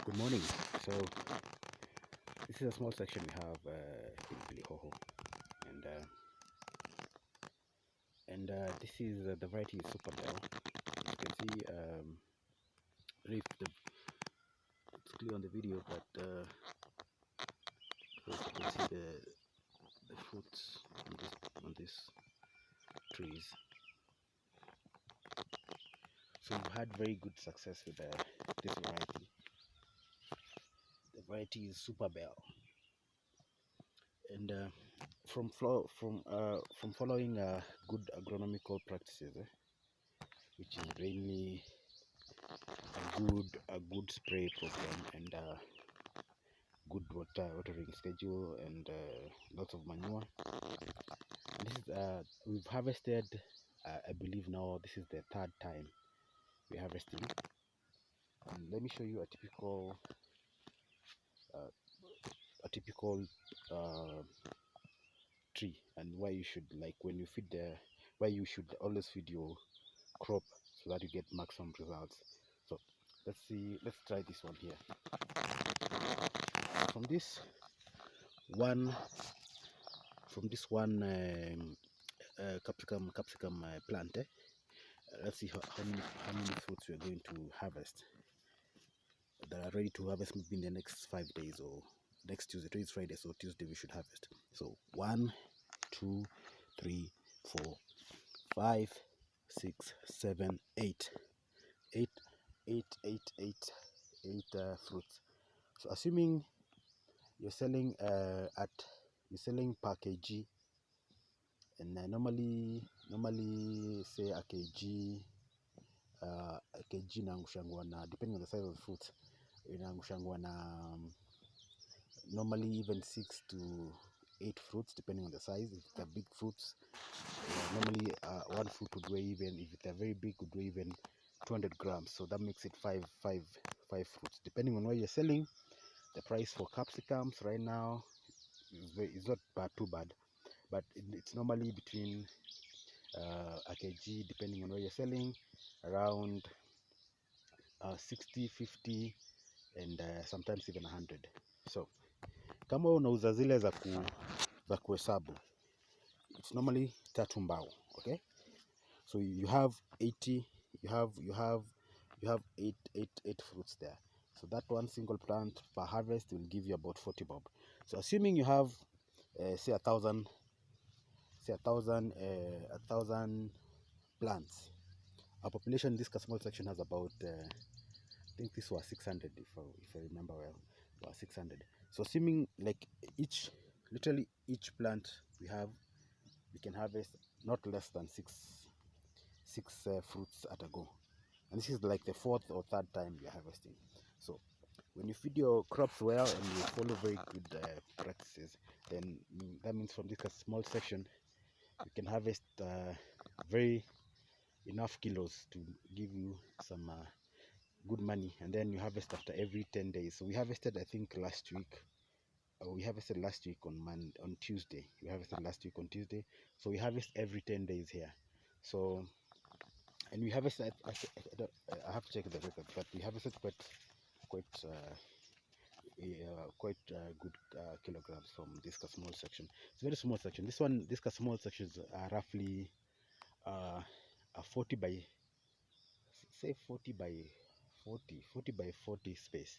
Good morning. So this is a small section. We have Pilipili hoho, this is the variety is Super Bell. You can see if it's clear on the video, but you can see the fruits on these trees. So we've had very good success with this variety. The variety is Super Bell, and from following good agronomical practices, which is mainly a good spray program and good watering schedule and lots of manure. And this is we've harvested. I believe now this is the third time we're harvesting. And let me show you a typical tree, and why you should, like, when you feed why you should always feed your crop so that you get maximum results. So let's try this one here. From this one capsicum plant, let's see how many fruits we're going to harvest that are ready to harvest maybe in the next 5 days, or next Tuesday. Today is Friday, so Tuesday we should harvest. So 1, 2, 3, 4, 5, 6, 7, 8 fruits. So assuming you're selling per kg, and normally say a kg inaangushangwa na, depending on the size of the fruit, inaangushangwa na normally even 6 to 8 fruits depending on the size. If they're big fruits, normally one fruit would weigh, even if they're very big, would weigh even 200 grams. So that makes it five fruits. Depending on where you're selling, the price for capsicums right now is not too bad, but it's normally between a kg, depending on where you're selling, around 60, 50 and sometimes even 100. So kama unauza zile za kuhesabu, it's normally 3 mbao. Okay, so you have 80, you have 8 fruits there. So that one single plant per harvest will give you about 40 bob. So assuming you have say 1,000 plants, our population in this small section has about I think this was 600, if I remember well, was 600. So assuming like literally each plant we can harvest not less than six fruits at a go, and this is like the 4th or 3rd time we are harvesting. So when you feed your crops well and you follow very good practices, then that means from this small section you can harvest enough kilos to give you some good money, and then you harvest after every 10 days. So we harvested, I think, last week. We harvested last week on Tuesday. So we harvest every 10 days here. So, and we harvested, I have to check the record, but we harvested quite good kilograms from this small section. It's a very small section. This small sections are roughly a 40 by 40 space.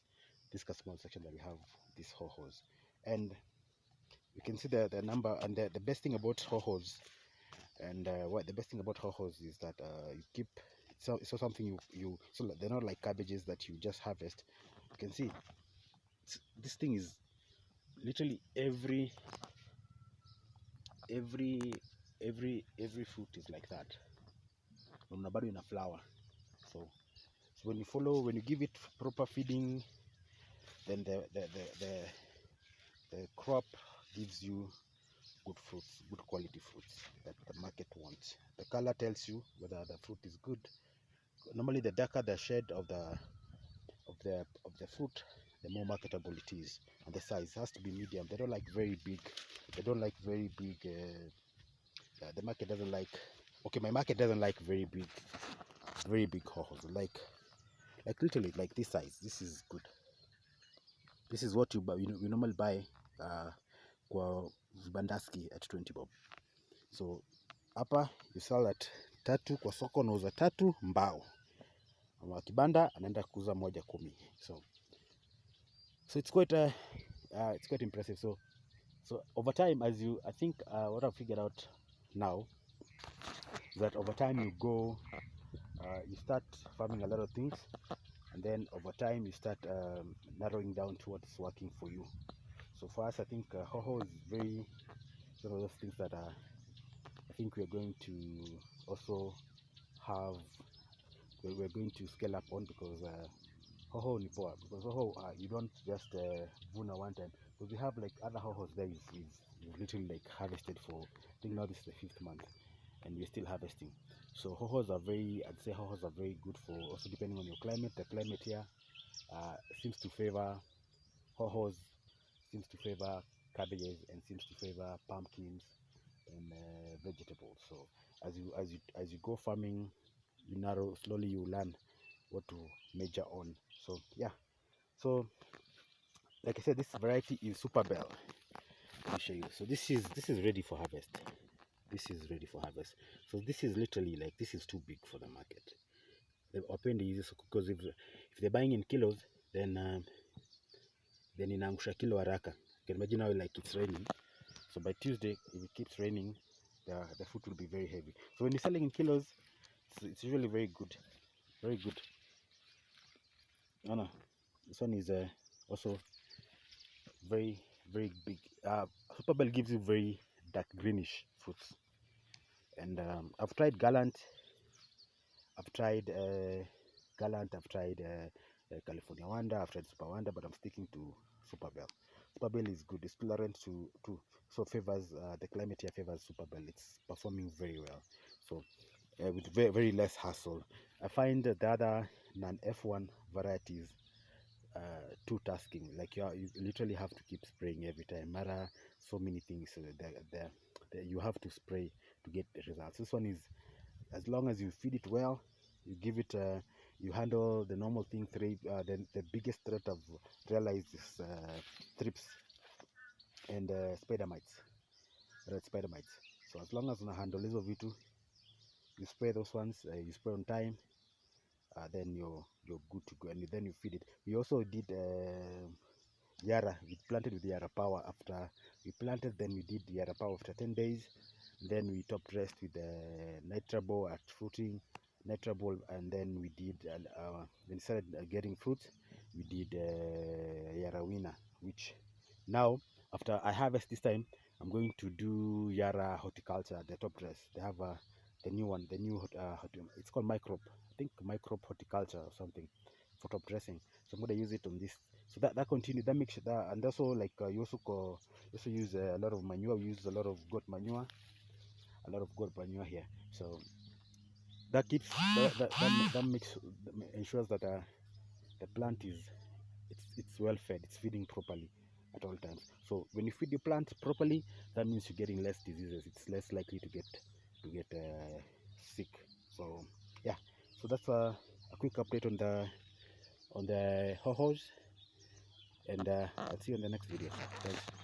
This small section that we have these ho-hos, and you can see the number. And the best thing about ho-hos, and the best thing about ho-hos is that you keep so something so they're not like cabbages that you just harvest. You can see this thing is literally every fruit is like that. Bado in a flower. So when you give it proper feeding, then the crop gives you good fruits, good quality fruits that the market wants. The color tells you whether the fruit is good. Normally, the darker the shade of the fruit, the more marketable it is. And the size has to be medium. They don't like very big. The market doesn't like. Okay, my market doesn't like very big ho-hos. Like literally like this size. This is good. This is what you normally buy kwa vibandaski at 20 bob. So hapa you sell at tatu kwa soko, unauza tatu mbao, ama kibanda anaenda kuuza moja 10. So it's quite impressive. So over time, I think what I've figured out now is that over time you start farming a lot of things, and then over time you start narrowing down to what's working for you. So for us, I think Hoho is one of those things that I think we're going to also have, we're going to scale up on, because Hoho ni poa, because Hoho you don't just vuna one time, because we have like other Hohos there we've literally like harvested for, I think now this is the 5th month, and we're still harvesting. So I'd say Hohos are very good for, also depending on your climate. The climate here seems to favor Hohos, seems to favor cabbages, and seems to favor pumpkins and vegetables. So as you go farming, you narrow slowly, you learn what to major on. So yeah, so like I said, this variety is Super Bell. Let me show you. So this is ready for harvest. This is ready for harvest. So this is literally like, this is too big for the market. Because if they're buying in kilos, then inaangusha kilo haraka. You can imagine how like it's raining. So by Tuesday, if it keeps raining, the fruit will be very heavy. So when you're selling in kilos, it's usually very good. Very good. No, this one is also very, very big. Super Bell gives you very dark greenish fruits. And I've tried Gallant, I've tried California Wonder, I've tried Super Wonder, but I'm sticking to Super Bell. Super Bell is good. It's tolerant to so favors the climate here favors Super Bell. It's performing very well. So with very, very less hassle. I find the other non-F1 varieties too tasking. Like you literally have to keep spraying every time. Mara, so many things. You have to spray to get the results. This one is, as long as you feed it well, you give it, you handle the normal thing. The biggest threat I've realized is thrips and spider mites, red spider mites. So as long as you handle hizo vitu, you spray those ones, you spray on time, then you're good to go, and then you feed it. We also did Yara. We planted with Yara Power after we planted. Then we did Yara Power after 10 days. Then we top dressed with Nitrabo at fruiting, Nitrabo, and then we did when it started getting fruits, we did Yara Winner, which now after I harvest this time, I'm going to do Yara Horticulture, the top dress. They have the new one, it's called Microbe. I think Microbe Horticulture or something for top dressing. So I'm going to use it on this. So that continues. That makes that, and also like you also use a lot of manure. We use a lot of goat manure. Here. So that keeps ensures that the plant is it's well fed. It's feeding properly at all times. So when you feed your plant properly, that means you're getting less diseases. It's less likely to get sick. So yeah, so that's a quick update on the Hohos, and I'll see you in the next video. Thanks.